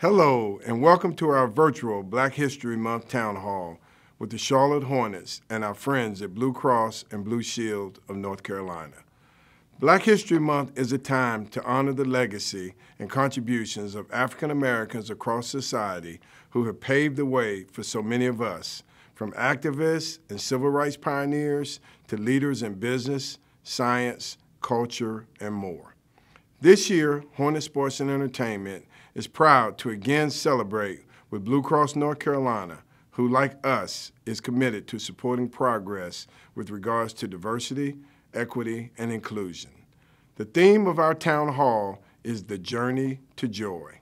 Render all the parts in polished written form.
Hello, and welcome to our virtual Black History Month Town Hall with the Charlotte Hornets and our friends at Blue Cross and Blue Shield of North Carolina. Black History Month is a time to honor the legacy and contributions of African Americans across society who have paved the way for so many of us, from activists and civil rights pioneers to leaders in business, science, culture, and more. This year, Hornet Sports and Entertainment is proud to again celebrate with Blue Cross North Carolina, who, like us, is committed to supporting progress with regards to diversity, equity, and inclusion. The theme of our town hall is the journey to joy.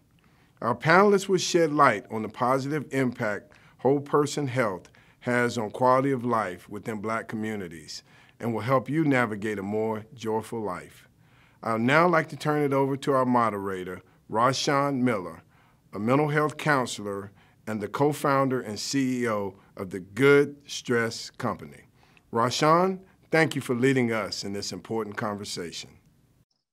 Our panelists will shed light on the positive impact whole person health has on quality of life within Black communities and will help you navigate a more joyful life. I'd now like to turn it over to our moderator, Rashaan Miller, a mental health counselor and the co-founder and CEO of the Good Stress Company. Rashaan, thank you for leading us in this important conversation.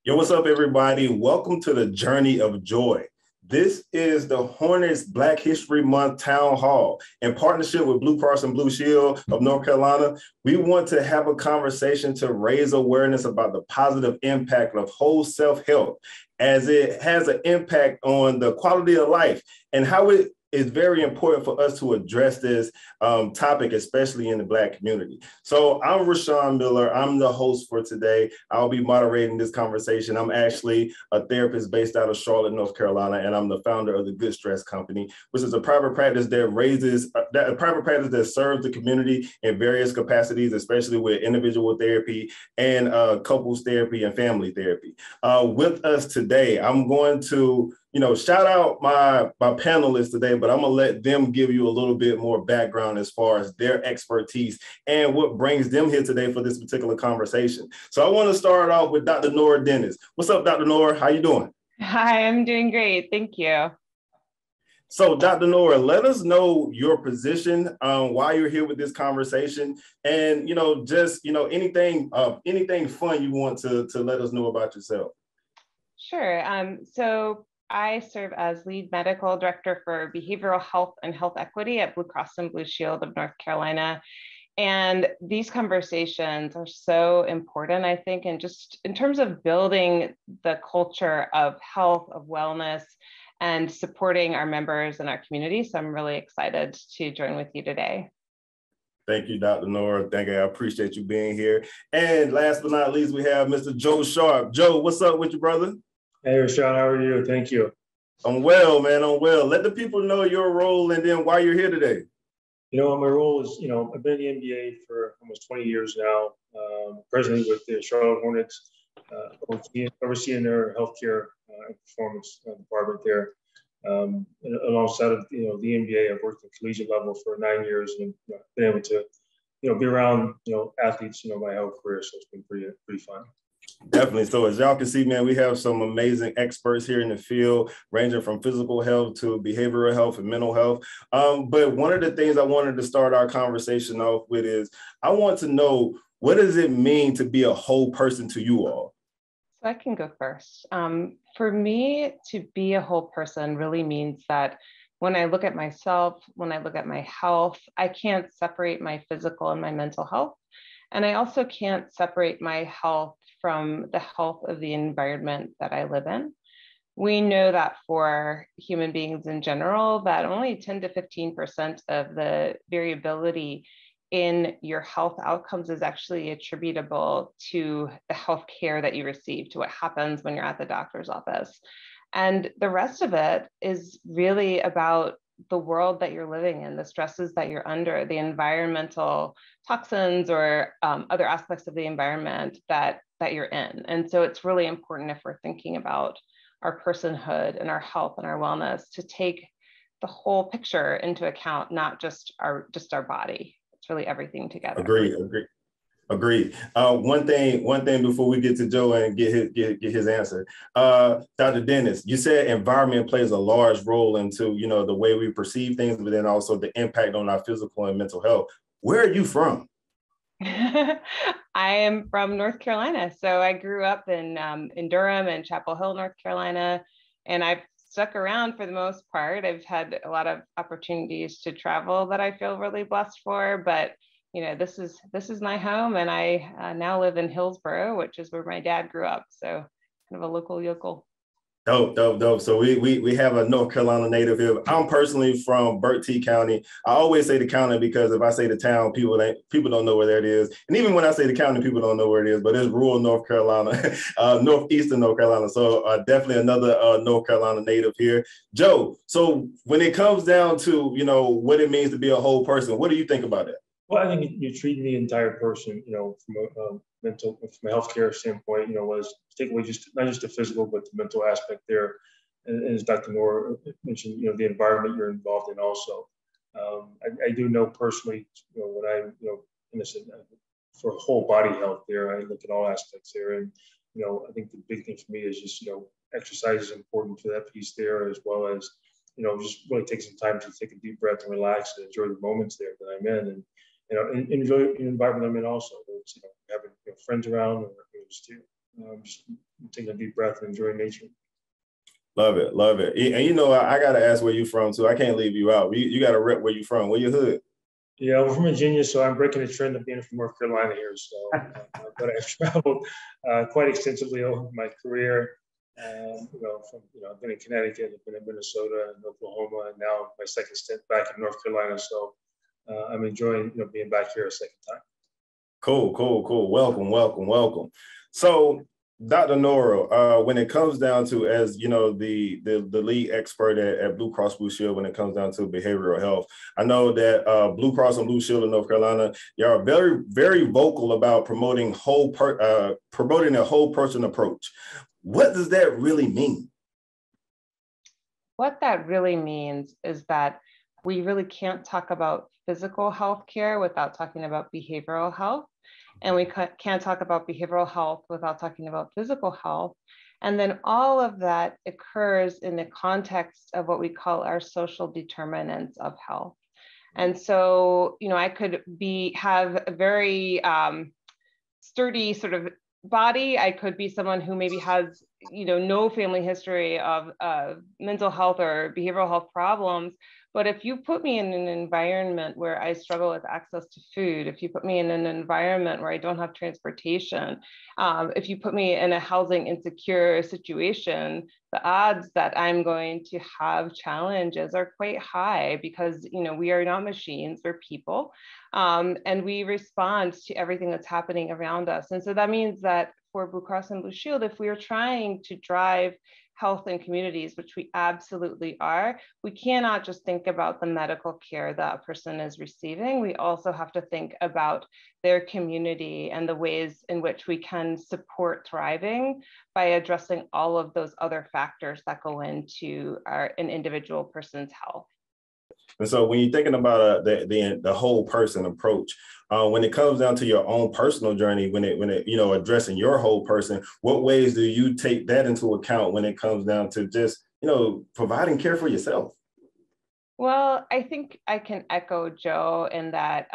Yo, what's up, everybody? Welcome to the Journey of Joy. This is the Hornets Black History Month Town Hall. In partnership with Blue Cross and Blue Shield of North Carolina, we want to have a conversation to raise awareness about the positive impact of whole self-help as it has an impact on the quality of life and how it is very important for us to address this topic, especially in the Black community. So I'm Rashaan Miller. I'm the host for today. I'll be moderating this conversation. I'm actually a therapist based out of Charlotte, North Carolina, and I'm the founder of the Good Stress Company, which is a private practice that serves the community in various capacities, especially with individual therapy and couples therapy and family therapy. With us today, I'm going to shout out my panelists today, but I'm gonna let them give you a little bit more background as far as their expertise and what brings them here today for this particular conversation. So I want to start off with Dr. Nora Dennis. What's up, Dr. Nora? How you doing? Hi, I'm doing great. Thank you. So Dr. Nora, let us know your position, why you're here with this conversation, and anything fun you want to let us know about yourself. Sure. So I serve as lead medical director for behavioral health and health equity at Blue Cross and Blue Shield of North Carolina. And these conversations are so important, I think, and just in terms of building the culture of health, of wellness, and supporting our members and our community. So I'm really excited to join with you today. Thank you, Dr. Nora. Thank you. I appreciate you being here. And last but not least, we have Mr. Joe Sharpe. Joe, what's up with you, brother? Hey, Rashaan, how are you? Thank you. I'm well, man. I'm well. Let the people know your role and then why you're here today. My role is, I've been in the NBA for almost 20 years now, presently with the Charlotte Hornets, overseeing their healthcare and performance department there. And alongside of, the NBA, I've worked at collegiate level for 9 years and been able to, be around, athletes, my whole career. So it's been pretty fun. Definitely. So as y'all can see, man, we have some amazing experts here in the field, ranging from physical health to behavioral health and mental health. But one of the things I wanted to start our conversation off with is I want to know, what does it mean to be a whole person to you all? So I can go first. For me, to be a whole person really means that when I look at myself, when I look at my health, I can't separate my physical and my mental health. And I also can't separate my health from the health of the environment that I live in. We know that for human beings in general, that only 10 to 15% of the variability in your health outcomes is actually attributable to the health care that you receive, to what happens when you're at the doctor's office. And the rest of it is really about the world that you're living in, the stresses that you're under, the environmental toxins or other aspects of the environment that you're in. And so it's really important, if we're thinking about our personhood and our health and our wellness, to take the whole picture into account, not just our body. It's really everything together. Agreed. One thing before we get to Joe and get his answer, Dr. Dennis, you said environment plays a large role into the way we perceive things, but then also the impact on our physical and mental health. Where are you from? I am from North Carolina, so I grew up in Durham and Chapel Hill, North Carolina, and I've stuck around for the most part. I've had a lot of opportunities to travel that I feel really blessed for, but this is my home, and I now live in Hillsborough, which is where my dad grew up. So kind of a local yokel. Dope, dope, dope. So we have a North Carolina native here. I'm personally from Bertie County. I always say the county because if I say the town, people don't know where that is. And even when I say the county, people don't know where it is, but it's rural North Carolina, northeastern North Carolina. So definitely another North Carolina native here. Joe, so when it comes down to, what it means to be a whole person, what do you think about it? Well, I think you treat the entire person, from a healthcare standpoint, was take away not just the physical, but the mental aspect there. And as Dr. Nora mentioned, the environment you're involved in also. I do know personally, when I, innocent for whole body health there, I look at all aspects there. And, I think the big thing for me is just, exercise is important for that piece there, as well as, just really take some time to take a deep breath and relax and enjoy the moments there that I'm in. And, and enjoy the environment I'm in also. It's, having friends around, or just taking a deep breath and enjoying nature. Love it, love it. And I got to ask where you from too. I can't leave you out. You got to rep where you from. Where you hood? Yeah, I'm from Virginia, so I'm breaking the trend of being from North Carolina here. So, but I've traveled quite extensively over my career. I've been in Connecticut, I've been in Minnesota, and Oklahoma, and now my second stint back in North Carolina. So. I'm enjoying being back here a second time. Cool. Welcome. So, Dr. Nora, when it comes down to, as the lead expert at Blue Cross Blue Shield, when it comes down to behavioral health, I know that Blue Cross and Blue Shield in North Carolina, you are very, very vocal about promoting a whole person approach. What does that really mean? What that really means is that we really can't talk about physical health care without talking about behavioral health. And we can't talk about behavioral health without talking about physical health. And then all of that occurs in the context of what we call our social determinants of health. And so, I could have a very sturdy sort of body. I could be someone who maybe has, no family history of mental health or behavioral health problems. But if you put me in an environment where I struggle with access to food, if you put me in an environment where I don't have transportation, if you put me in a housing insecure situation, the odds that I'm going to have challenges are quite high because, we are not machines, we're people, and we respond to everything that's happening around us. And so that means that for Blue Cross and Blue Shield, if we are trying to drive health in communities, which we absolutely are, we cannot just think about the medical care that a person is receiving. We also have to think about their community and the ways in which we can support thriving by addressing all of those other factors that go into an individual person's health. And so when you're thinking about the whole person approach, when it comes down to your own personal journey, when it addressing your whole person, what ways do you take that into account when it comes down to just, providing care for yourself? Well, I think I can echo Joe in that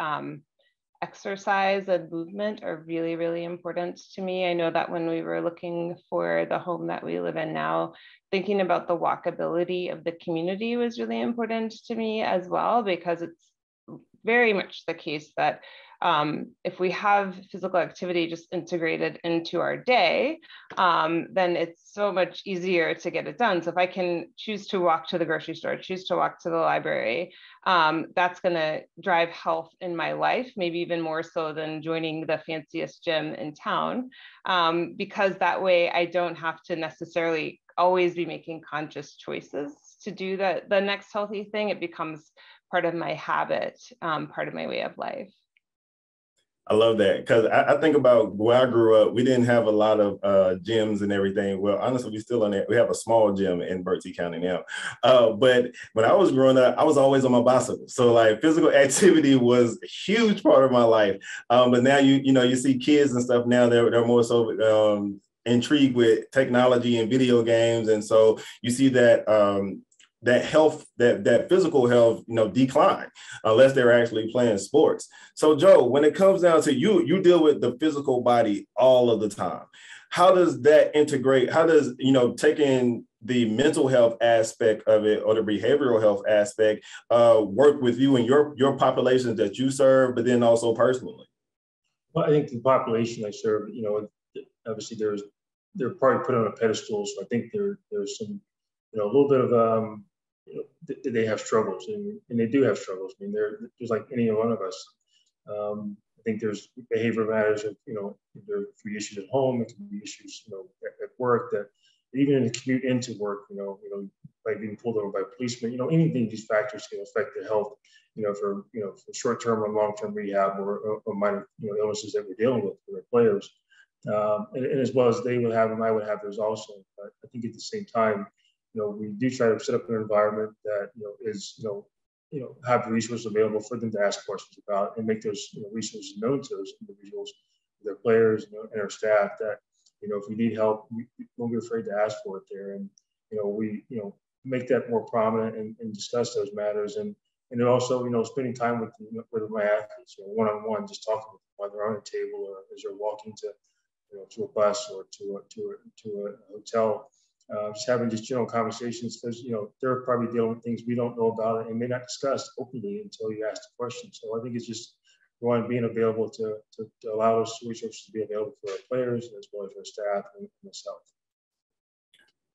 exercise and movement are really, really important to me. I know that when we were looking for the home that we live in now, thinking about the walkability of the community was really important to me as well, because it's very much the case that if we have physical activity just integrated into our day, then it's so much easier to get it done. So if I can choose to walk to the grocery store, choose to walk to the library, that's going to drive health in my life, maybe even more so than joining the fanciest gym in town, because that way I don't have to necessarily always be making conscious choices to do the next healthy thing. It becomes part of my habit, part of my way of life. I love that, because I think about where I grew up, we didn't have a lot of gyms and everything. Well, honestly, we still on that. We have a small gym in Bertie County now. But when I was growing up, I was always on my bicycle. So like physical activity was a huge part of my life. But now you see kids and stuff now, they're more so intrigued with technology and video games. And so you see that that health, that physical health, decline unless they're actually playing sports. So Joe, when it comes down to you deal with the physical body all of the time. How does that integrate? How does, taking the mental health aspect of it or the behavioral health aspect work with you and your populations that you serve, but then also personally? Well, I think the population I serve, obviously they're probably put on a pedestal. So I think there's some, a little bit of, they have struggles, and they do have struggles. I mean, they're just like any one of us. I think there's behavior matters. There are issues at home. It can be issues, at work, that even in the commute into work, by being pulled over by policemen, anything, these factors can affect their health, for short-term or long-term rehab or minor, illnesses that we're dealing with for the players. And as well as they would have them, I would have those also. But I think at the same time, we do try to set up an environment that, is, have the resources available for them to ask questions about and make those resources known to those individuals, their players, and our staff, that, if we need help, we won't be afraid to ask for it there. And, we, make that more prominent and discuss those matters. And then also, spending time with my athletes, one-on-one, just talking with them while they're on a table or as they're walking to a bus or to a hotel. Just having just general conversations, because they're probably dealing with things we don't know about and may not discuss openly until you ask the question. So I think it's just one, being available to allow those resources to be available for our players as well as our staff and myself.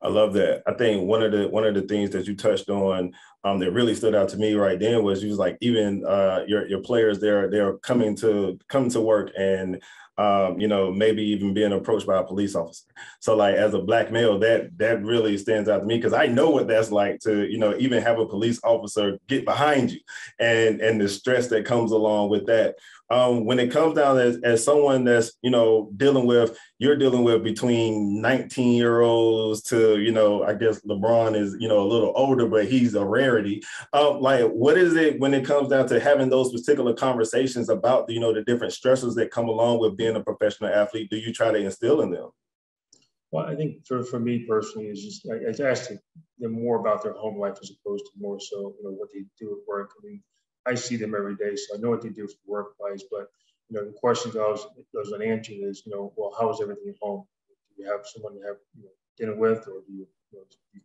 I love that. I think one of the things that you touched on that really stood out to me right then was you was like, even your players, they're coming to work and maybe even being approached by a police officer. So like, as a Black male, that really stands out to me, because I know what that's like to, even have a police officer get behind you and the stress that comes along with that. When it comes down as someone that's, you're dealing with between 19-year-olds to, I guess LeBron is, a little older, but he's a rarity. Like, what is it when it comes down to having those particular conversations about, the different stressors that come along with being a professional athlete? Do you try to instill in them? Well, I think for me personally, is just I ask them more about their home life as opposed to more so, what they do at work. I mean, I see them every day, so I know what they do for work-wise. But the questions I was unanswered is, well, how is everything at home? Do you have someone to have dinner with, or do you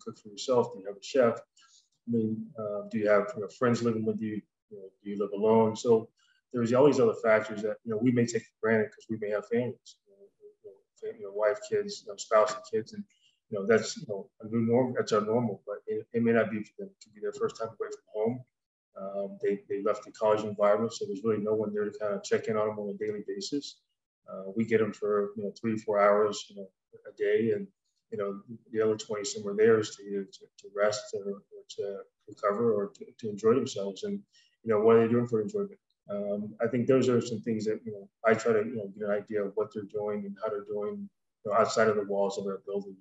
cook for yourself? Do you have a chef? I mean, do you have friends living with you? Do you live alone? So there's all these other factors that we may take for granted because we may have families, wife, kids, spouse, and kids, and that's a new norm. That's our normal, but it may not be for them. It could be their first time away from home. They left the college environment, so there's really no one there to kind of check in on them on a daily basis. We get them for 3 to 4 hours a day, and the other 20 somewhere there is to either to rest or to recover or to enjoy themselves. And what are they doing for enjoyment? I think those are some things that I try to get an idea of what they're doing and how they're doing outside of the walls of our building.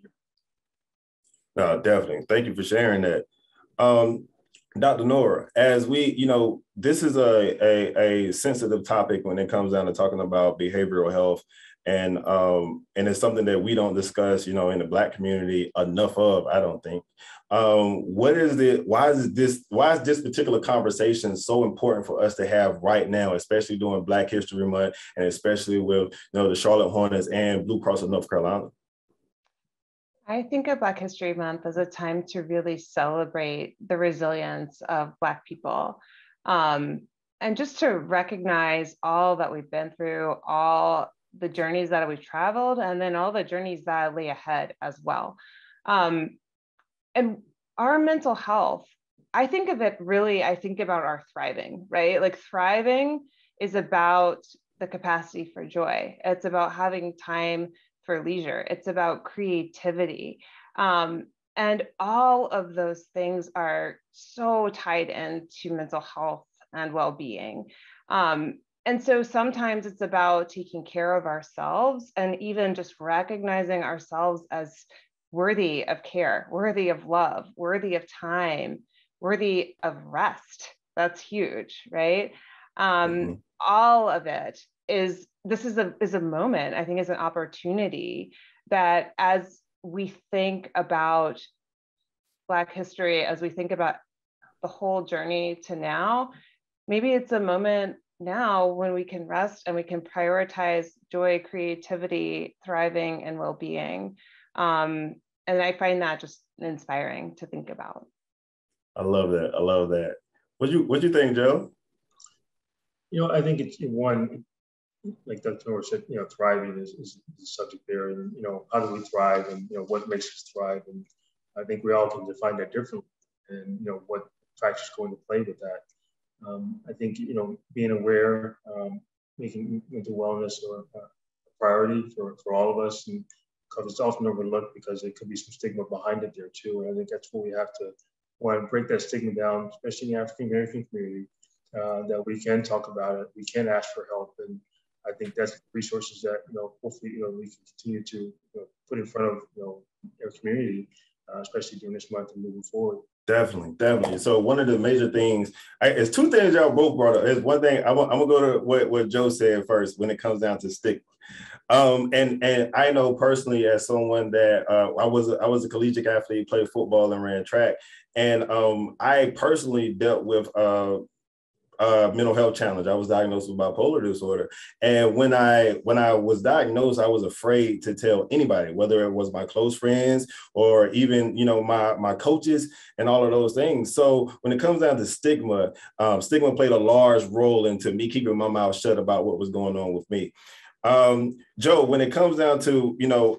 No, definitely. Thank you for sharing that. Dr. Nora, as we, this is a sensitive topic when it comes down to talking about behavioral health, and it's something that we don't discuss, in the Black community enough of, I don't think. Why is this particular conversation so important for us to have right now, especially during Black History Month, and especially with the Charlotte Hornets and Blue Cross of North Carolina? I think of Black History Month as a time to really celebrate the resilience of Black people, and just to recognize all that we've been through, all the journeys that we've traveled, and then all the journeys that lay ahead as well. And our mental health, I think about our thriving, right? Like, thriving is about the capacity for joy. It's about having time for leisure. It's about creativity. And all of those things are so tied into mental health and well-being. And so sometimes it's about taking care of ourselves and even just recognizing ourselves as worthy of care, worthy of love, worthy of time, worthy of rest. That's huge, right? All of it is a moment, I think, is an opportunity that, as we think about Black history, as we think about the whole journey to now, maybe it's a moment now when we can rest and we can prioritize joy, creativity, thriving, and well-being. And I find that just inspiring to think about. I love that. I love that. What you think, Joe? I think it's one, like Dr. Nora said, thriving is the subject there, and how do we thrive, and what makes us thrive, and I think we all can define that differently, and what factors go into play with that. I think being aware, making mental wellness a priority for all of us, and because it's often overlooked because there could be some stigma behind it there too, and I think that's what we have to want to break that stigma down, especially in the African American community, that we can talk about it, we can ask for help, and I think that's resources that hopefully we can continue to put in front of our community, especially during this month and moving forward. Definitely, definitely. So one of the major things, it's two things y'all both brought up. It's one thing I'm gonna go to what Joe said first when it comes down to stigma. And I know personally as someone that I was a collegiate athlete, played football and ran track, and I personally dealt with mental health challenge. I was diagnosed with bipolar disorder. And when I was diagnosed, I was afraid to tell anybody, whether it was my close friends or even, my coaches and all of those things. So when it comes down to stigma, stigma played a large role into me keeping my mouth shut about what was going on with me. Joe, when it comes down to,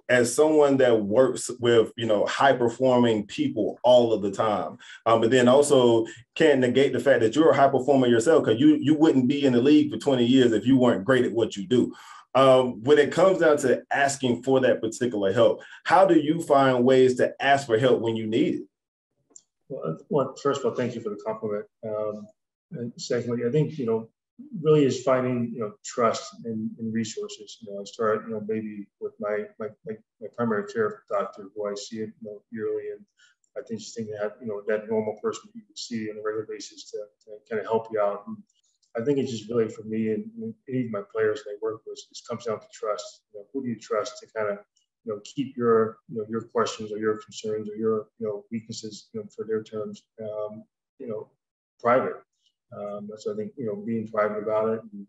as someone that works with, high performing people all of the time, but then also can't negate the fact that you're a high performer yourself, because you wouldn't be in the league for 20 years if you weren't great at what you do. When it comes down to asking for that particular help, how do you find ways to ask for help when you need it? Well, first of all, thank you for the compliment. And secondly, I think, really is finding trust and resources. I start maybe with my primary care doctor, who I see it yearly, and I think just thinking that that normal person you can see on a regular basis to kind of help you out. And I think it's just really for me and any of my players that I work with, it comes down to trust. Who do you trust to kind of keep your your questions or your concerns or your weaknesses for their terms private. So I think being private about it, and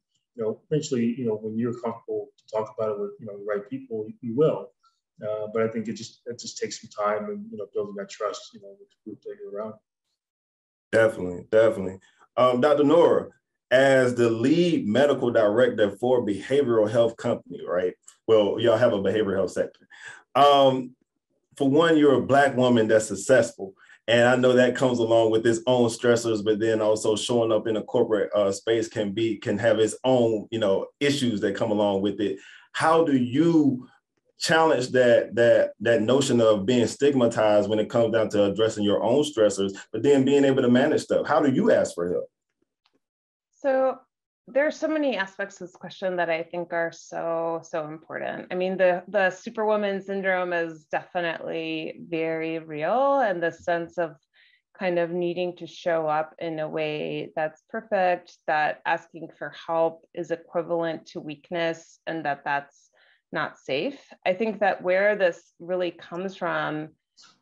eventually when you're comfortable to talk about it with the right people, you will. But I think it just takes some time and building that trust with the group that you're around. Definitely. Dr. Nora, as the lead medical director for a behavioral health company, right? Well, y'all have a behavioral health sector. For one, you're a Black woman that's successful. And I know that comes along with its own stressors, but then also showing up in a corporate space can have its own, issues that come along with it. How do you challenge that notion of being stigmatized when it comes down to addressing your own stressors, but then being able to manage stuff? How do you ask for help? So there are so many aspects of this question that I think are so important. I mean, the superwoman syndrome is definitely very real, and the sense of kind of needing to show up in a way that's perfect, that asking for help is equivalent to weakness, and that's not safe. I think that where this really comes from,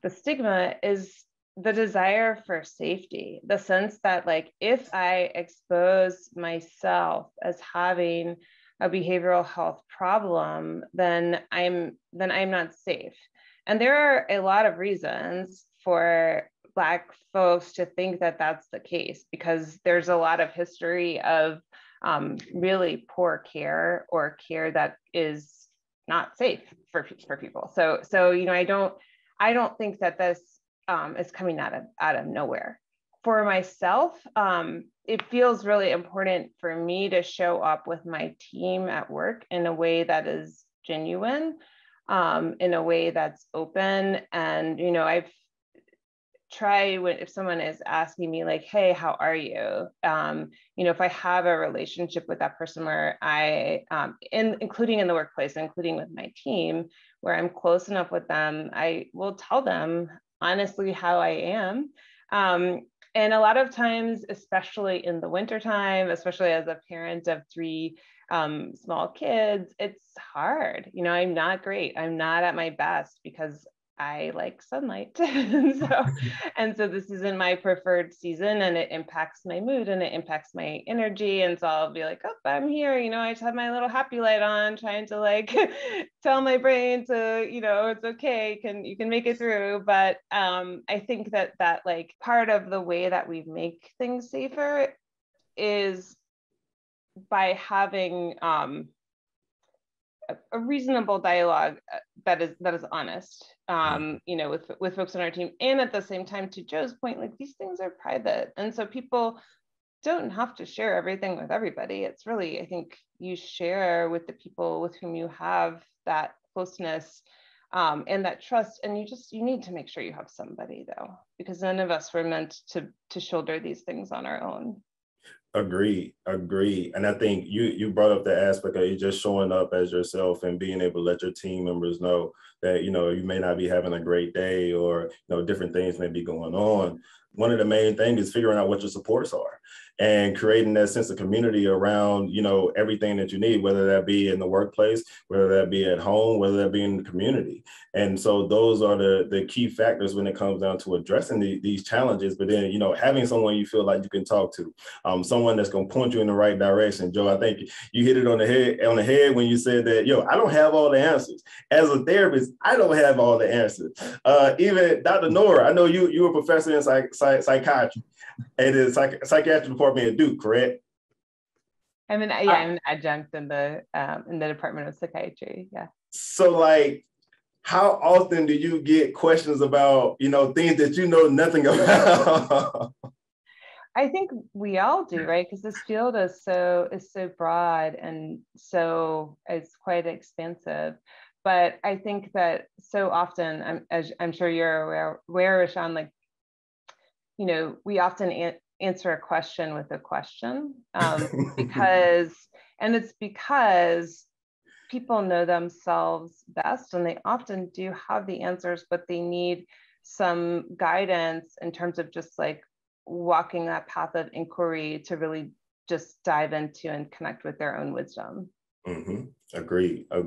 the stigma, is the desire for safety, the sense that if I expose myself as having a behavioral health problem, then I'm not safe. And there are a lot of reasons for Black folks to think that that's the case, because there's a lot of history of really poor care or care that is not safe for people. So I don't think that this is coming out of nowhere. For myself, it feels really important for me to show up with my team at work in a way that is genuine, in a way that's open. And, I've tried, if someone is asking me hey, how are you? If I have a relationship with that person where including in the workplace, including with my team, where I'm close enough with them, I will tell them honestly how I am. And a lot of times, especially in the wintertime, especially as a parent of 3 small kids, it's hard. I'm not great. I'm not at my best because I like sunlight. and so this isn't my preferred season, and it impacts my mood and it impacts my energy. And so I'll be like, oh, I'm here, I just have my little happy light on, trying to like tell my brain to, it's okay, you can make it through. But I think that like part of the way that we make things safer is by having a reasonable dialogue that is honest, with folks on our team. And at the same time, to Joe's point, like these things are private. And so people don't have to share everything with everybody. It's really, I think you share with the people with whom you have that closeness and that trust. And you need to make sure you have somebody, though, because none of us were meant to shoulder these things on our own. Agree. And I think you brought up the aspect of you just showing up as yourself and being able to let your team members know that, you may not be having a great day, or, different things may be going on. One of the main things is figuring out what your supports are and creating that sense of community around, everything that you need, whether that be in the workplace, whether that be at home, whether that be in the community. And so those are the key factors when it comes down to addressing these challenges. But then, having someone you feel like you can talk to, someone that's going to point you in the right direction. Joe, I think you hit it on the head when you said that, I don't have all the answers. As a therapist, I don't have all the answers. Even Dr. Nora, I know you're a professor in psychiatry and the psychiatric department at Duke, correct? I'm an adjunct in the Department of Psychiatry. Yeah. So like, how often do you get questions about, things that you know nothing about? I think we all do, right? Because this field is so broad, and so it's quite expansive. But I think that so often, as I'm sure you're aware, Rashaan, like, we often answer a question with a question, because people know themselves best, and they often do have the answers, but they need some guidance in terms of just like walking that path of inquiry to really just dive into and connect with their own wisdom. Mm-hmm. Agree. I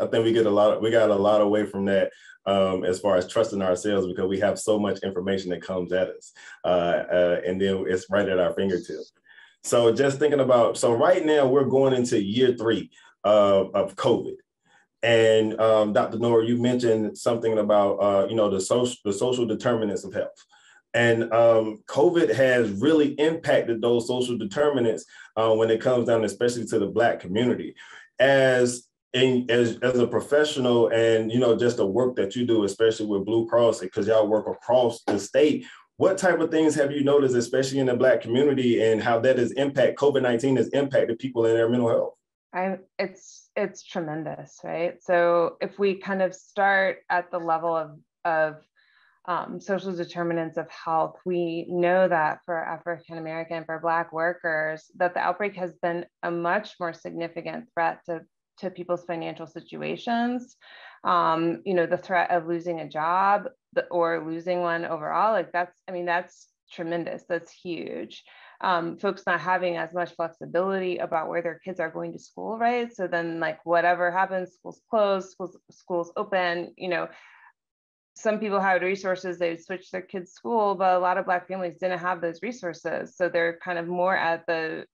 think we got a lot away from that as far as trusting ourselves, because we have so much information that comes at us, and then it's right at our fingertips. So just thinking about, right now we're going into year 3 of COVID. And Dr. Nora, you mentioned something about, the social determinants of health. And COVID has really impacted those social determinants when it comes down, especially to the Black community. As a professional, and just the work that you do, especially with Blue Cross, because y'all work across the state, what type of things have you noticed, especially in the Black community, and how that has COVID-19 has impacted people in their mental health? It's tremendous, right? So if we kind of start at the level of social determinants of health, we know that for African American, for Black workers, that the outbreak has been a much more significant threat to people's financial situations. The threat of losing a job or losing one overall, like that's tremendous. That's huge. Folks not having as much flexibility about where their kids are going to school, right? So then, like, whatever happens, schools close, schools open, some people had resources, they would switch their kids' school, but a lot of Black families didn't have those resources. So they're kind of more at the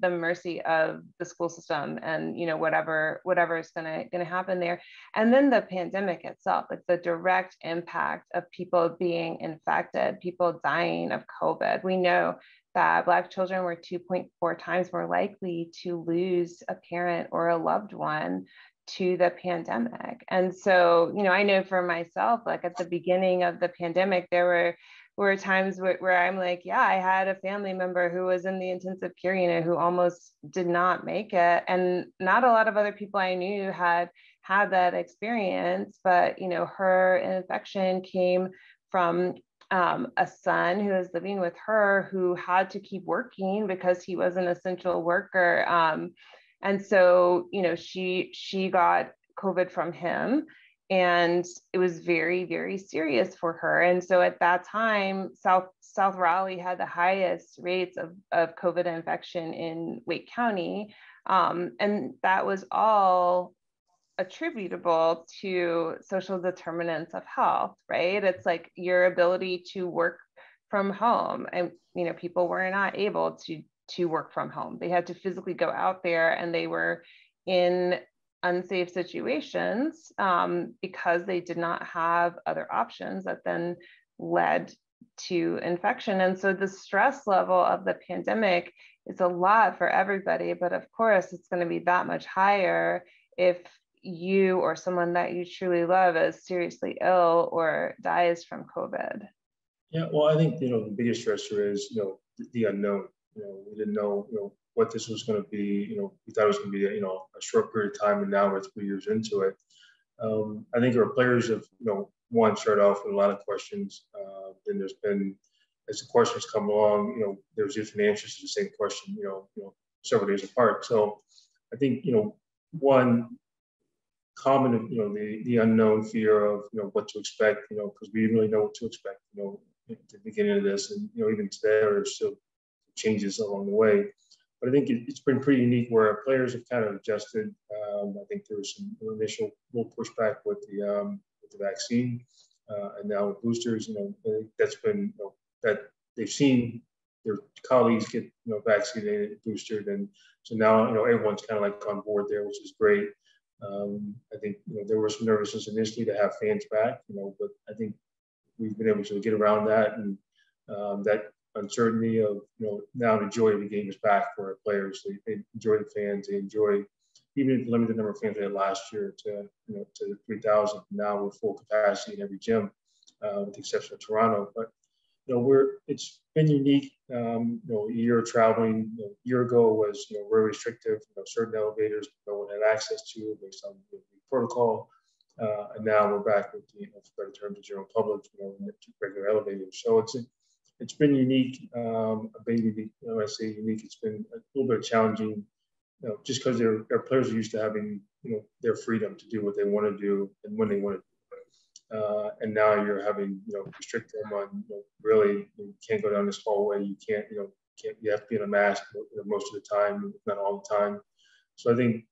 mercy of the school system and, whatever is gonna happen there. And then the pandemic itself, like the direct impact of people being infected, people dying of COVID. We know that Black children were 2.4 times more likely to lose a parent or a loved one to the pandemic. And so, I know for myself, like at the beginning of the pandemic, there were times where I'm like, yeah, I had a family member who was in the intensive care unit who almost did not make it. And not a lot of other people I knew had that experience, but, her infection came from a son who was living with her who had to keep working because he was an essential worker. And so, she got COVID from him, and it was very, very serious for her. And so at that time, South Raleigh had the highest rates of COVID infection in Wake County. And that was all attributable to social determinants of health, right? It's like your ability to work from home. And, people were not able to work from home. They had to physically go out there, and they were in unsafe situations because they did not have other options that then led to infection. And so the stress level of the pandemic is a lot for everybody, but of course it's going to be that much higher if you or someone that you truly love is seriously ill or dies from COVID. Yeah, well, I think, the biggest stressor is, the unknown. We didn't know, what this was going to be. We thought it was going to be, a short period of time, and now we're 3 years into it. I think our players have, one, started off with a lot of questions. Then there's been, as the questions come along, there's different answers to the same question, several days apart. So I think, one, common, the unknown fear of, what to expect, because we didn't really know what to expect, at the beginning of this. And, even today, there's still changes along the way. But I think it's been pretty unique where our players have kind of adjusted. I think there was some initial little pushback with the vaccine, and now with boosters. I think that's been that they've seen their colleagues get vaccinated, boosted, and so now everyone's kind of like on board there, which is great. I think there was some nervousness initially to have fans back, but I think we've been able to get around that, and that uncertainty of now the joy of the game is back for our players. They enjoy the fans. They enjoy even the limited number of fans we had last year to 3,000. Now we're full capacity in every gym, with the exception of Toronto. But it's been unique. A year of traveling. A year ago was very restrictive. Certain elevators no one had access to based on the protocol. And now we're back with the better terms of general public, regular elevators. So it's been unique. I say unique. It's been a little bit challenging, just because their players are used to having their freedom to do what they want to do and when they want to do it. And now you're having restrict them on really you can't go down this hallway. You can't you have to be in a mask most of the time, not all the time. So I think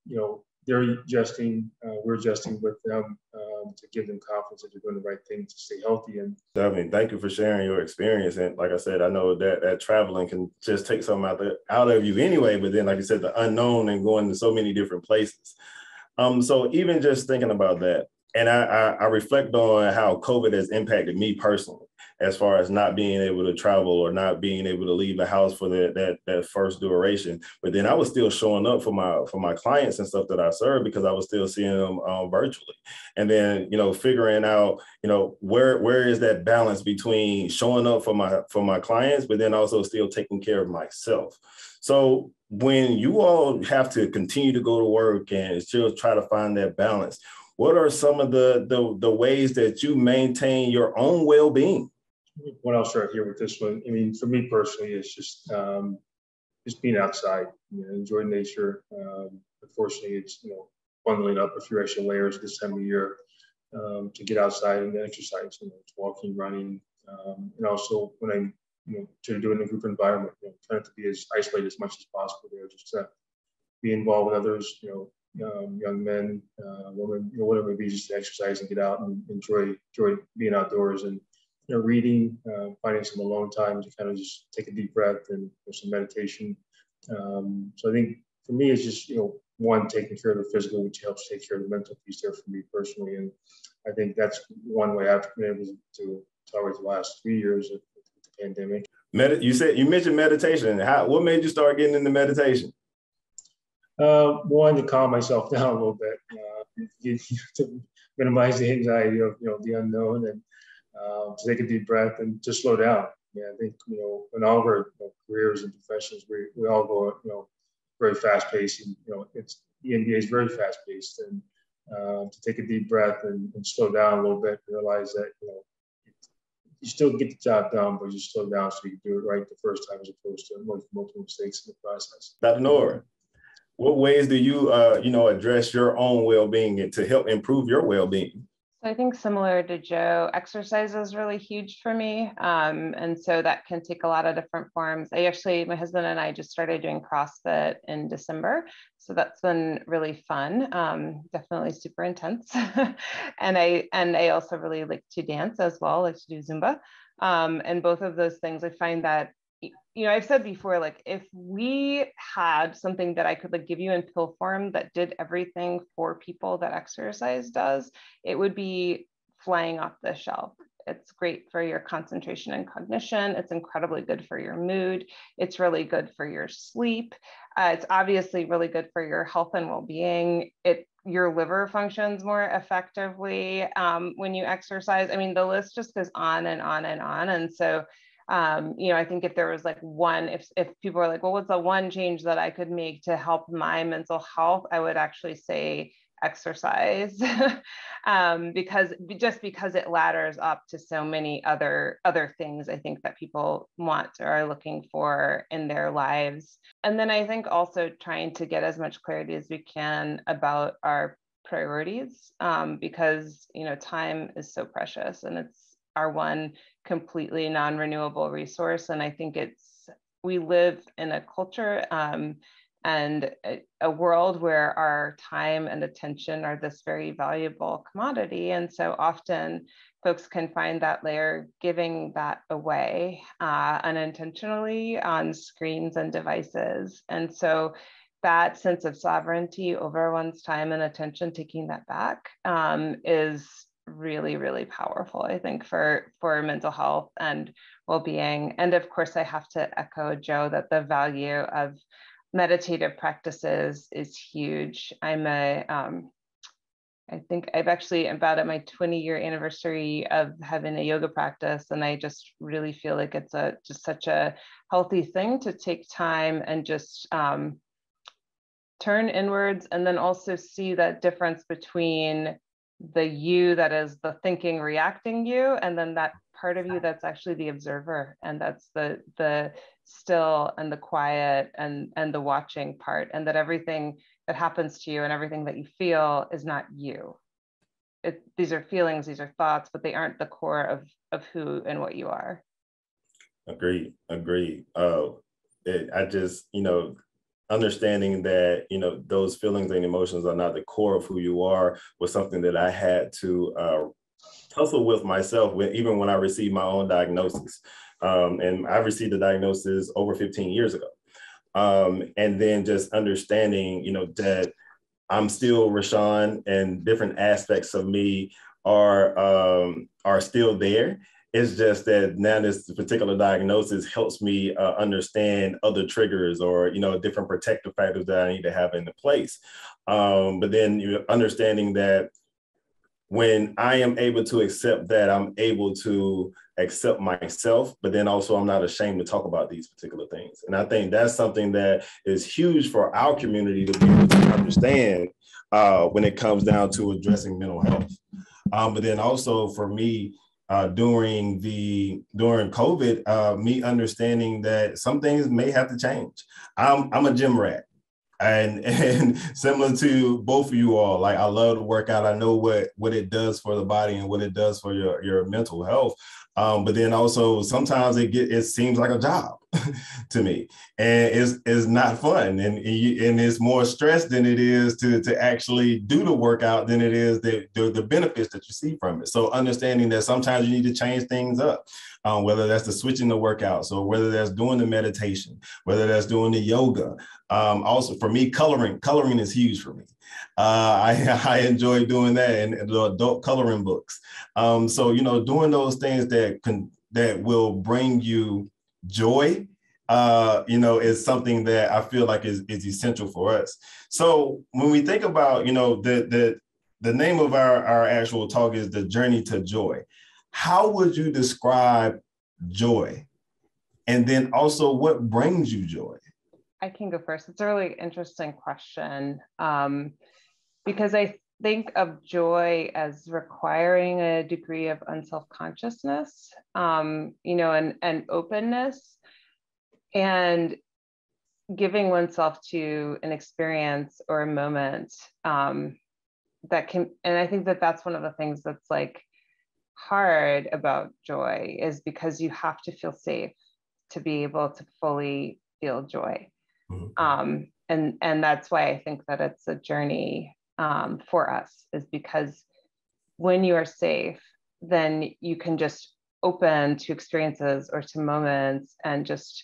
they're adjusting. We're adjusting with them to give them confidence that they're doing the right thing to stay healthy. And Definitely, thank you for sharing your experience. And like I said, I know that traveling can just take something out of you anyway. But then, like you said, the unknown and going to so many different places. So even just thinking about that, and I reflect on how COVID has impacted me personally, as far as not being able to travel or not being able to leave the house for that first duration. But then I was still showing up for my clients and stuff that I serve because I was still seeing them virtually. And then, figuring out, where is that balance between showing up for my clients, but then also still taking care of myself. So when you all have to continue to go to work and still try to find that balance, what are some of the ways that you maintain your own well-being? Well, I'll start here with this one. I mean, for me personally, it's just being outside, enjoy nature. Unfortunately, it's bundling up a few extra layers this time of year to get outside and exercise. It's walking, running, and also when I'm to do it in a group environment, trying to be as isolated as much as possible there, just to be involved with others, young men, women, whatever it may be, just to exercise and get out and enjoy being outdoors and reading, finding some alone time to kind of just take a deep breath and some meditation. So I think for me, it's just, one, taking care of the physical, which helps take care of the mental piece there for me personally. And I think that's one way I've been able to tolerate the last 3 years of the pandemic. You mentioned meditation. What made you start getting into meditation? One, to calm myself down a little bit, to minimize the anxiety of the unknown, and to take a deep breath and to slow down. I think in all of our careers and professions, we all go very fast paced, and the NBA is very fast paced, and to take a deep breath and slow down a little bit, realize that you still get the job done, but you slow down so you can do it right the first time, as opposed to multiple mistakes in the process. Dr. Nora, what ways do you address your own well-being and to help improve your well-being? So I think similar to Joe, exercise is really huge for me. And so that can take a lot of different forms. My husband and I just started doing CrossFit in December. So that's been really fun, definitely super intense. and I also really like to dance as well, like to do Zumba. And both of those things, I find that, I've said before, like if we had something that I could like give you in pill form that did everything for people that exercise does, it would be flying off the shelf. It's great for your concentration and cognition. It's incredibly good for your mood. It's really good for your sleep. It's obviously really good for your health and well-being. Your liver functions more effectively when you exercise. I mean, the list just goes on and on and on. And so I think if there was like one, if people are like, well, what's the one change that I could make to help my mental health? I would actually say exercise, because it ladders up to so many other things I think that people want or are looking for in their lives. And then I think also trying to get as much clarity as we can about our priorities, because time is so precious and it's our one completely non-renewable resource. And I think we live in a culture and a world where our time and attention are this very valuable commodity. And so often folks can find that they're giving that away unintentionally on screens and devices. And so that sense of sovereignty over one's time and attention, taking that back, is really, really powerful, I think, for mental health and well-being. And of course, I have to echo Joe that the value of meditative practices is huge. I think I've actually about at my 20-year anniversary of having a yoga practice, and I just really feel like it's just such a healthy thing to take time and just turn inwards, and then also see that difference between the you that is the thinking, reacting you, and then that part of you that's actually the observer, and that's the still and the quiet and the watching part, and that everything that happens to you and everything that you feel is not you. These are feelings, these are thoughts, but they aren't the core of who and what you are. Agreed. I just, understanding that, those feelings and emotions are not the core of who you are was something that I had to tussle with myself even when I received my own diagnosis. And I received the diagnosis over 15 years ago. And then just understanding, that I'm still Rashaan and different aspects of me are still there. It's just that now this particular diagnosis helps me understand other triggers or, different protective factors that I need to have into place. But then understanding that when I am able to accept that, I'm able to accept myself, but then also I'm not ashamed to talk about these particular things. And I think that's something that is huge for our community to be able to understand when it comes down to addressing mental health. But then also for me, during COVID, me understanding that some things may have to change. I'm a gym rat. And similar to both of you all, like I love to work out. I know what it does for the body and what it does for your mental health. But then also sometimes it seems like a job to me, and it's not fun, and it's more stress than it is to actually do the workout than it is the benefits that you see from it. So understanding that sometimes you need to change things up, whether that's the switching the workouts or whether that's doing the meditation, whether that's doing the yoga. Also for me, coloring is huge for me. I enjoy doing that, and the adult coloring books. So, doing those things that will bring you joy, is something that I feel like is essential for us. So when we think about, the name of our actual talk is The Journey to Joy. How would you describe joy? And then also what brings you joy? I can go first. It's a really interesting question, because I think of joy as requiring a degree of unself-consciousness, and openness, and giving oneself to an experience or a moment and I think that that's one of the things that's like hard about joy, is because you have to feel safe to be able to fully feel joy. And that's why I think that it's a journey for us, is because when you are safe, then you can just open to experiences or to moments and just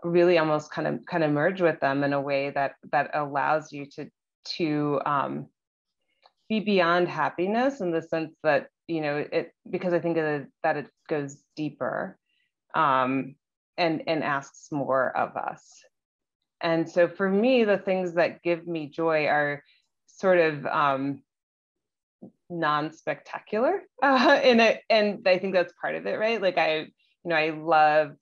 really almost kind of merge with them in a way that allows you to be beyond happiness, in the sense that, you know, because I think that it goes deeper and asks more of us. And so for me, the things that give me joy are sort of non-spectacular in it. And I think that's part of it, right? Like I love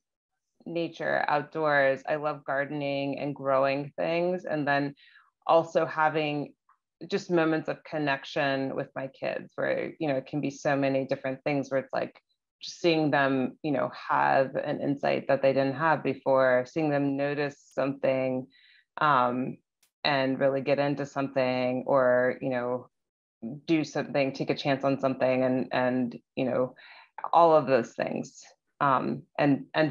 nature, outdoors. I love gardening and growing things. And then also having just moments of connection with my kids, where, you know, it can be so many different things, where it's like just seeing them, you know, have an insight that they didn't have before, seeing them notice something and really get into something, or, you know, do something, take a chance on something, and you know, all of those things and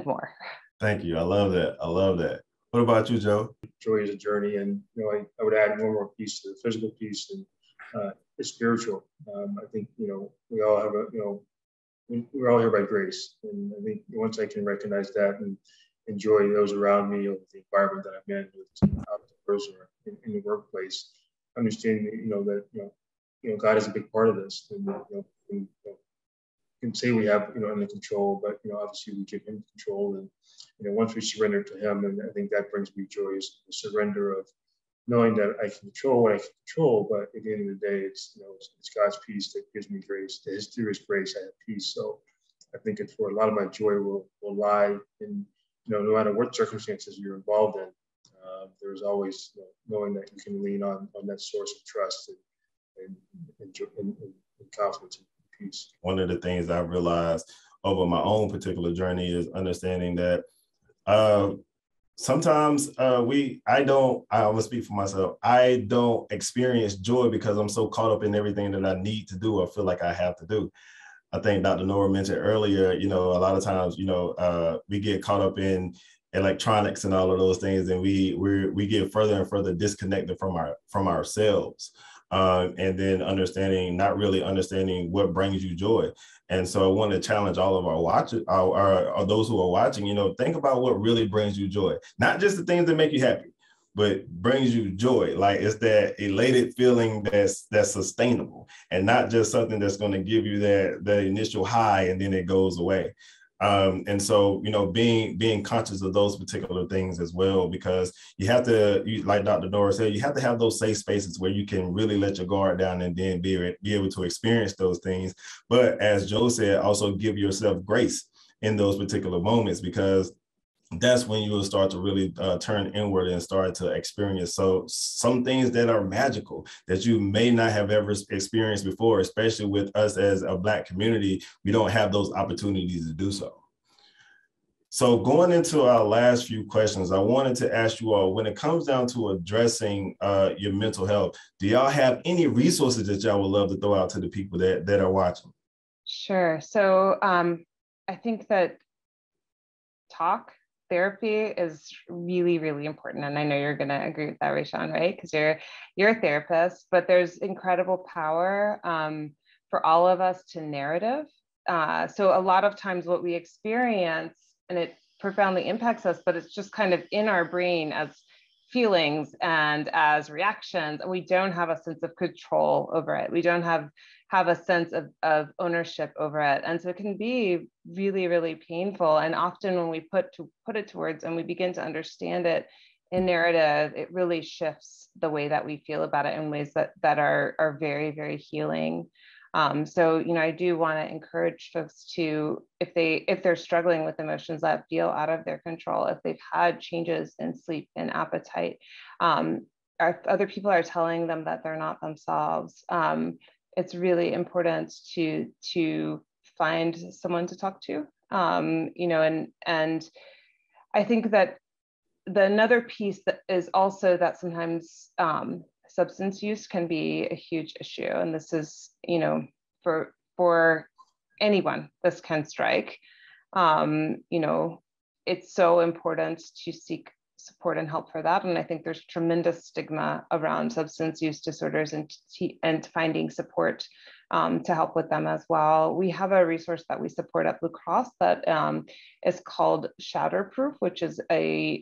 more. Thank you. I love that. I love that. What about you, Joe? Joy is a journey, and you know, I would add one more piece to the physical piece, and the spiritual. I think, you know, we all have we're all here by grace, and I think once I can recognize that and enjoy those around me, or the environment that I'm in, with outdoors or in the workplace, understanding, that God is a big part of this, and we can say we have under control, but obviously we give Him control, and once we surrender to Him, and I think that brings me joy, is the surrender of knowing that I can control what I can control, but at the end of the day, it's God's peace that gives me grace. Through His grace, I have peace. So I think it's where a lot of my joy will lie in, no matter what circumstances you're involved in, there's always knowing that you can lean on that source of trust and confidence and peace. One of the things I've realized over my own particular journey is understanding that sometimes I will speak for myself. I don't experience joy because I'm so caught up in everything that I need to do or feel like I have to do. I think Dr. Nora mentioned earlier, a lot of times, we get caught up in electronics and all of those things, and we get further and further disconnected from ourselves. And then not really understanding what brings you joy. And so I want to challenge all of our watchers, or those who are watching, think about what really brings you joy. Not just the things that make you happy, but brings you joy. Like, it's that elated feeling that's sustainable, and not just something that's going to give you the initial high and then it goes away. And so, being conscious of those particular things as well, because you have to, like Dr. Nora said, you have to have those safe spaces where you can really let your guard down and then be able to experience those things. But as Joe said, also give yourself grace in those particular moments, because that's when you will start to really turn inward and start to experience some things that are magical that you may not have ever experienced before, especially with us as a Black community. We don't have those opportunities to do so. So going into our last few questions, I wanted to ask you all, when it comes down to addressing your mental health, do y'all have any resources that y'all would love to throw out to the people that are watching? Sure. So I think that therapy is really, really important. And I know you're going to agree with that, Rashaan, right? Because you're a therapist, but there's incredible power for all of us to narrative. So a lot of times what we experience, and it profoundly impacts us, but it's just kind of in our brain as feelings and as reactions, and we don't have a sense of control over it. We don't have a sense of ownership over it. And so it can be really, really painful. And often when we put it to words and we begin to understand it in narrative, it really shifts the way that we feel about it in ways that are very, very healing. So, I do want to encourage folks to, if they're struggling with emotions that feel out of their control, if they've had changes in sleep and appetite, other people are telling them that they're not themselves, it's really important to find someone to talk to, and I think that another piece that is also that sometimes substance use can be a huge issue. And this is, for anyone, this can strike. It's so important to seek support and help for that. And I think there's tremendous stigma around substance use disorders and finding support to help with them as well. We have a resource that we support at Blue Cross that is called Shatterproof, which is I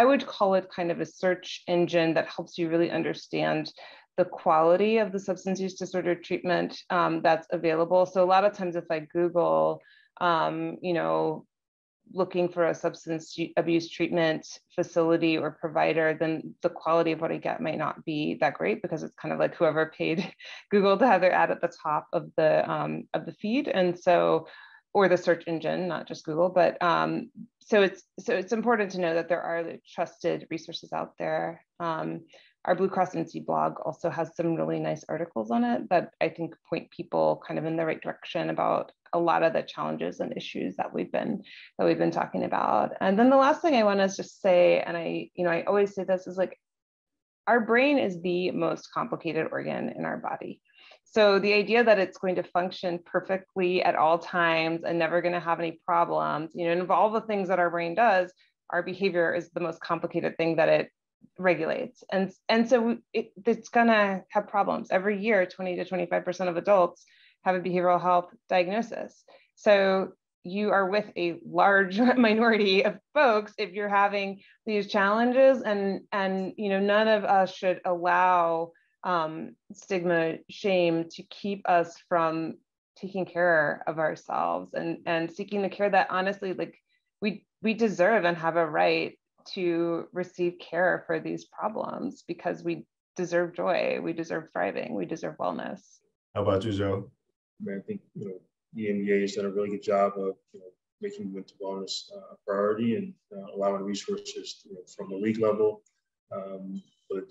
would call it kind of a search engine that helps you really understand the quality of the substance use disorder treatment that's available. So a lot of times if I Google, looking for a substance abuse treatment facility or provider, then the quality of what I get might not be that great, because it's kind of like whoever paid Google to have their ad at the top of the feed. And so, or the search engine, not just Google, but so it's important to know that there are trusted resources out there. Our Blue Cross NC blog also has some really nice articles on it that I think point people kind of in the right direction about a lot of the challenges and issues that we've been talking about. And then the last thing I want to just say, and I always say this, is like, our brain is the most complicated organ in our body. So the idea that it's going to function perfectly at all times and never going to have any problems, and of all the things that our brain does, our behavior is the most complicated thing that it regulates. And so it's going to have problems. Every year, 20 to 25% of adults have a behavioral health diagnosis. So you are with a large minority of folks if you're having these challenges, and none of us should allow stigma, shame to keep us from taking care of ourselves and seeking the care that honestly, like, we deserve and have a right to receive care for these problems, because we deserve joy, we deserve thriving, we deserve wellness. How about you, Joe? I think the NBA has done a really good job of making mental wellness a priority and allowing resources from the league level, but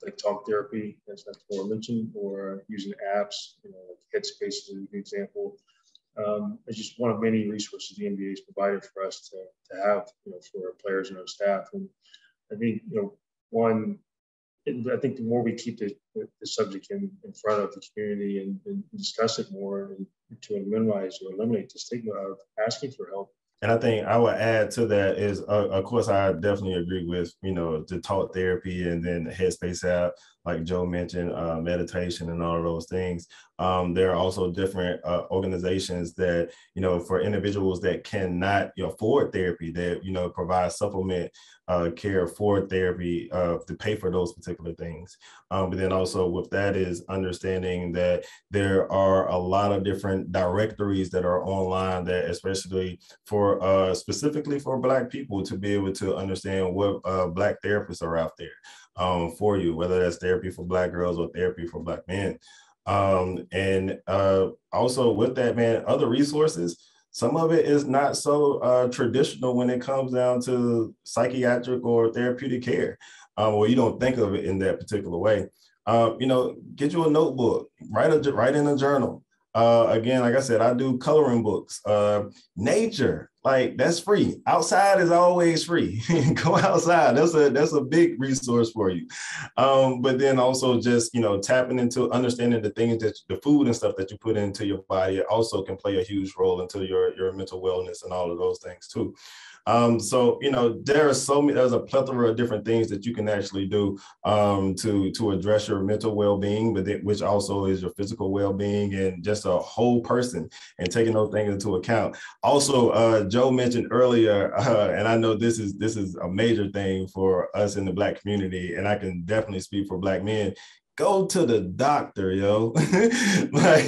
like talk therapy, as Nora mentioned, or using apps, like Headspace is an example. It's just one of many resources the NBA has provided for us to have, for our players and our staff. And I think, I think the more we keep the subject in front of the community and discuss it more, and to minimize or eliminate the stigma of asking for help. And I think I would add to that is, of course, I definitely agree with, the talk therapy and then the Headspace app, like Joe mentioned, meditation and all of those things. There are also different organizations that, for individuals that cannot afford therapy, that, provide supplement care for therapy to pay for those particular things. But then also with that is understanding that there are a lot of different directories that are online that, especially for specifically for Black people, to be able to understand what Black therapists are out there for you, whether that's therapy for Black girls or therapy for Black men. And also with that, man, other resources, some of it is not so traditional when it comes down to psychiatric or therapeutic care, or you don't think of it in that particular way. Get you a notebook, write in a journal. Again, like I said, I do coloring books. Nature, like, that's free. Outside is always free. Go outside. That's a big resource for you. But then also just, tapping into understanding the things that the food and stuff that you put into your body also can play a huge role into your mental wellness and all of those things too. So, there's a plethora of different things that you can actually do to address your mental well-being, but which also is your physical well-being and just a whole person, and taking those things into account. Also, Joe mentioned earlier, and I know this is a major thing for us in the Black community, and I can definitely speak for Black men. Go to the doctor, yo. Like,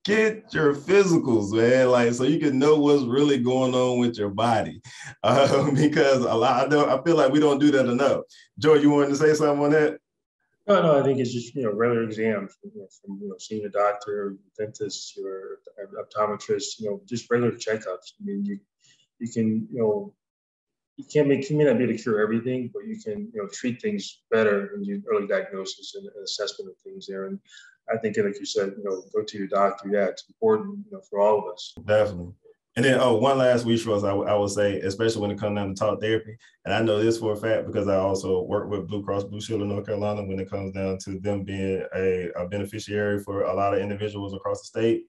get your physicals, man, like, so you can know what's really going on with your body, because I feel like we don't do that enough. Joe, you wanted to say something on that? No, I think it's just regular exams from seeing a doctor, dentist, or optometrist, just regular checkups. I mean, you can you may not be able to cure everything, but you can treat things better and do early diagnosis and assessment of things there. And I think, like you said, go to your doctor. Yeah, it's important, for all of us. Definitely. And then, one last resource I would say, especially when it comes down to talk therapy, and I know this for a fact because I also work with Blue Cross Blue Shield of North Carolina when it comes down to them being a beneficiary for a lot of individuals across the state.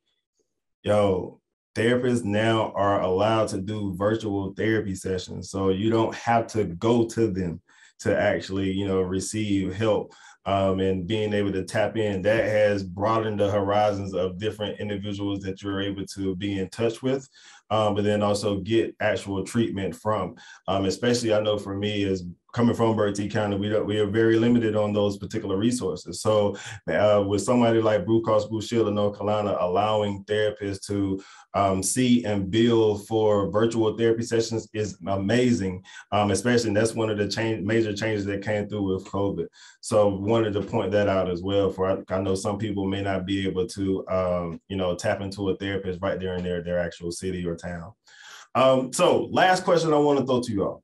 Yo, therapists now are allowed to do virtual therapy sessions. So you don't have to go to them to actually, receive help. And being able to tap in, that has broadened the horizons of different individuals that you're able to be in touch with, but then also get actual treatment from. Especially, I know for me, as coming from Bertie County, we are very limited on those particular resources. So with somebody like Blue Cross Blue Shield of North Carolina allowing therapists to see and bill for virtual therapy sessions is amazing, especially, and that's one of the major changes that came through with COVID. So wanted to point that out as well. I know some people may not be able to, tap into a therapist right there in their actual city or town. So last question I want to throw to you all.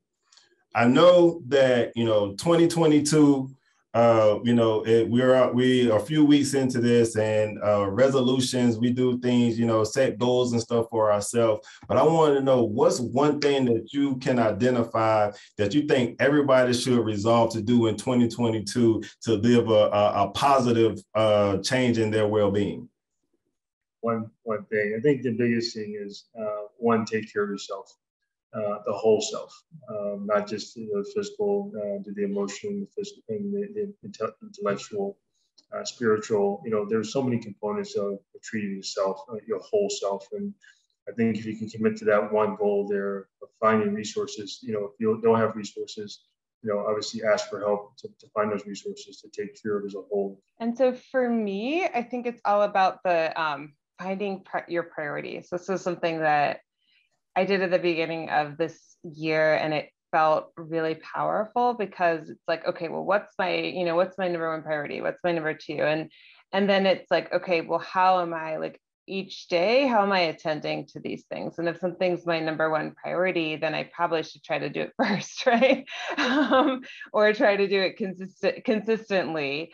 I know that, 2022, we are a few weeks into this, and resolutions, we do things, set goals and stuff for ourselves. But I want to know, what's one thing that you can identify that you think everybody should resolve to do in 2022 to live a positive change in their well-being? One thing, I think the biggest thing is, one, take care of yourself. The whole self, not just the physical, the emotional, the physical, and the intellectual, spiritual. There's so many components of treating yourself, your whole self. And I think if you can commit to that one goal there of finding resources, if you don't have resources, obviously ask for help to find those resources to take care of as a whole. And so for me, I think it's all about the finding your priorities. This is something that I did at the beginning of this year, and it felt really powerful because it's like, okay, well, what's my number one priority? What's my number two? And then it's like, okay, well, how am I, like, each day, how am I attending to these things? And if something's my number one priority, then I probably should try to do it first, right? Or try to do it consistently.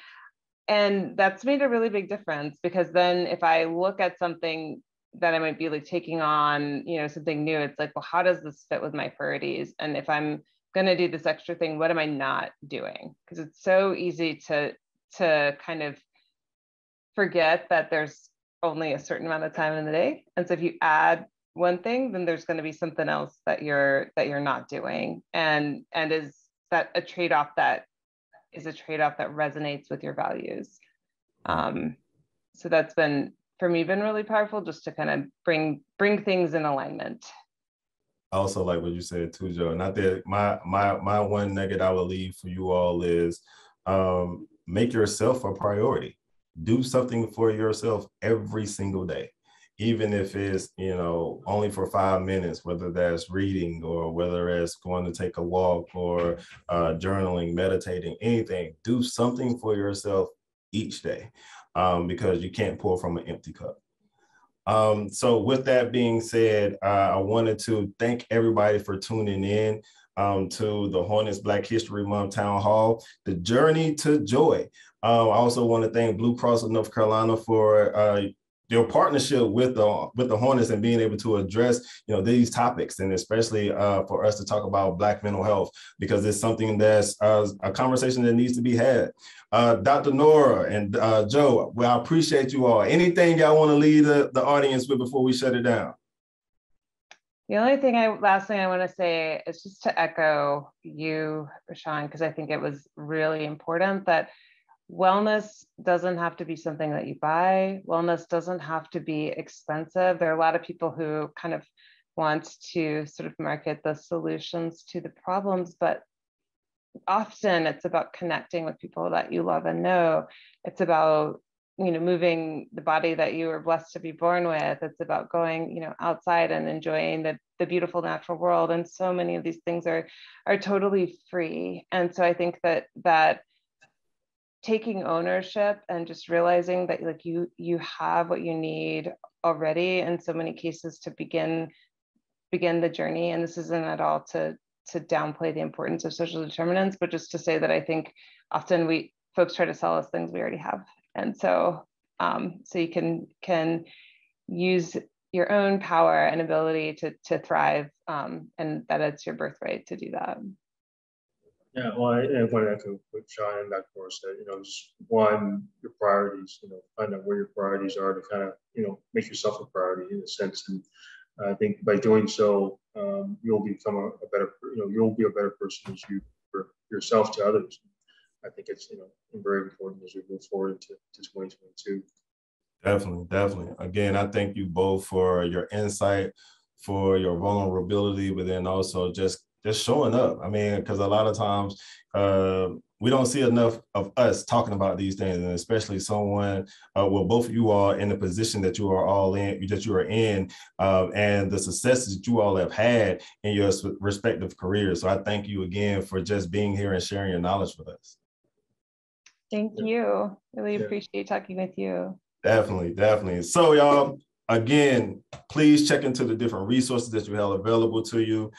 And that's made a really big difference, because then if I look at something that I might be like taking on, something new, it's like, well, how does this fit with my priorities? And if I'm going to do this extra thing, what am I not doing? Because it's so easy to kind of forget that there's only a certain amount of time in the day. And so if you add one thing, then there's going to be something else that you're not doing. And is that a trade-off that resonates with your values? So that's been, for me, been really powerful, just to kind of bring things in alignment. I also like what you said too, Joe. Not that my one nugget I will leave for you all is make yourself a priority. Do something for yourself every single day, even if it's, only for 5 minutes, whether that's reading or whether it's going to take a walk or journaling, meditating, anything. Do something for yourself each day. Because you can't pour from an empty cup. So with that being said, I wanted to thank everybody for tuning in to the Hornets Black History Month Town Hall, The Journey to Joy. I also want to thank Blue Cross of North Carolina for your partnership with the Hornets and being able to address these topics, and especially for us to talk about Black mental health, because it's something that's a conversation that needs to be had. Dr. Nora and Joe, well, I appreciate you all. Anything y'all want to leave the audience with before we shut it down? The only last thing I want to say is just to echo you, Rashaan, because I think it was really important that wellness doesn't have to be something that you buy. Wellness doesn't have to be expensive. There are a lot of people who kind of want to sort of market the solutions to the problems, but often it's about connecting with people that you love and know. It's about, moving the body that you were blessed to be born with. It's about going, outside and enjoying the beautiful natural world. And so many of these things are totally free. And so I think that taking ownership and just realizing that, like, you have what you need already in so many cases to begin the journey. And this isn't at all to downplay the importance of social determinants, but just to say that I think often folks try to sell us things we already have. And so so you can use your own power and ability to thrive, and that it's your birthright to do that. Yeah, well, I want to echo what Sean and Dr. Moore said. Just one, your priorities. Find out where your priorities are to kind of make yourself a priority in a sense. And I think by doing so, you'll become a better. You'll be a better person as you for yourself to others. I think it's very important as we move forward into 2022. Definitely. Again, I thank you both for your insight, for your vulnerability, but then also just showing up. I mean, because a lot of times we don't see enough of us talking about these things, and especially someone, well, both of you are in the position that you are all in, that you are in, and the successes that you all have had in your respective careers. So I thank you again for just being here and sharing your knowledge with us. Thank you. Really appreciate talking with you. Definitely. So y'all, again, please check into the different resources that you have available to you.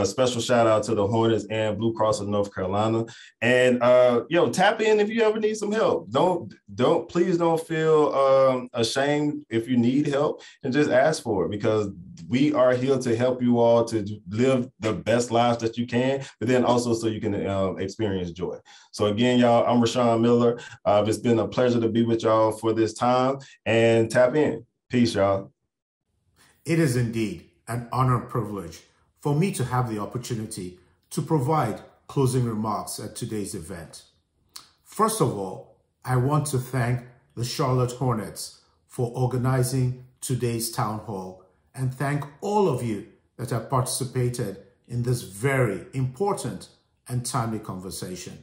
Special shout out to the Hornets and Blue Cross of North Carolina. And tap in if you ever need some help. Please don't feel ashamed if you need help, and just ask for it, because we are here to help you all to live the best lives that you can, but then also so you can experience joy. So again, y'all, I'm Rashaan Miller. It's been a pleasure to be with y'all for this time, and tap in. Peace, y'all. It is indeed an honor and privilege for me to have the opportunity to provide closing remarks at today's event. First of all, I want to thank the Charlotte Hornets for organizing today's town hall, and thank all of you that have participated in this very important and timely conversation.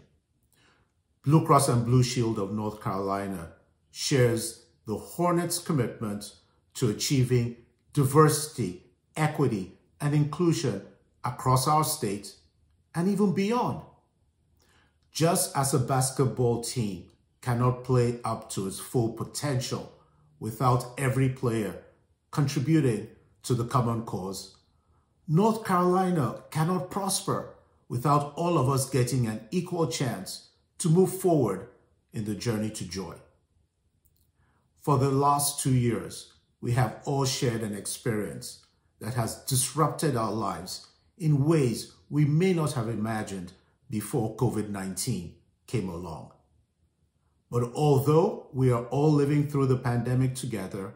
Blue Cross and Blue Shield of North Carolina shares the Hornets' commitment to achieving diversity, equity, and inclusion across our state and even beyond. Just as a basketball team cannot play up to its full potential without every player contributing to the common cause, North Carolina cannot prosper without all of us getting an equal chance to move forward in the journey to joy. For the last 2 years, we have all shared an experience that has disrupted our lives in ways we may not have imagined before COVID-19 came along. But although we are all living through the pandemic together,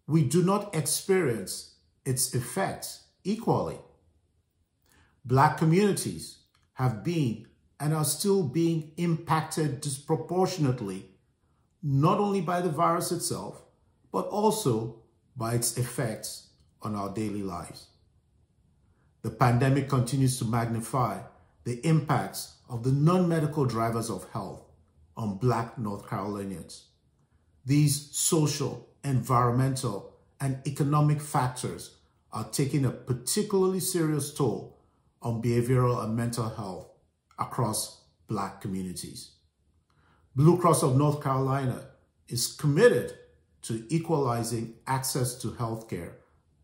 we do not experience its effects equally. Black communities have been and are still being impacted disproportionately, not only by the virus itself, but also by its effects on our daily lives. The pandemic continues to magnify the impacts of the non-medical drivers of health on Black North Carolinians. These social, environmental, and economic factors are taking a particularly serious toll on behavioral and mental health across Black communities. Blue Cross of North Carolina is committed to equalizing access to healthcare,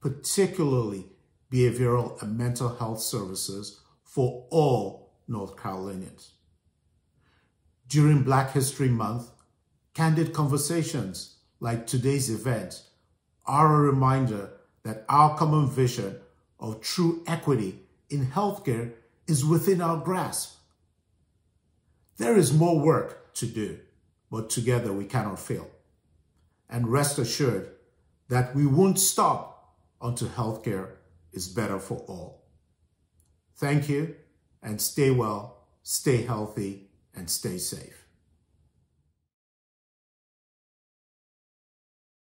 particularly behavioral and mental health services for all North Carolinians. During Black History Month, candid conversations like today's event are a reminder that our common vision of true equity in healthcare is within our grasp. There is more work to do, but together we cannot fail. And rest assured that we won't stop until healthcare is better for all. Thank you, and stay well, stay healthy, and stay safe.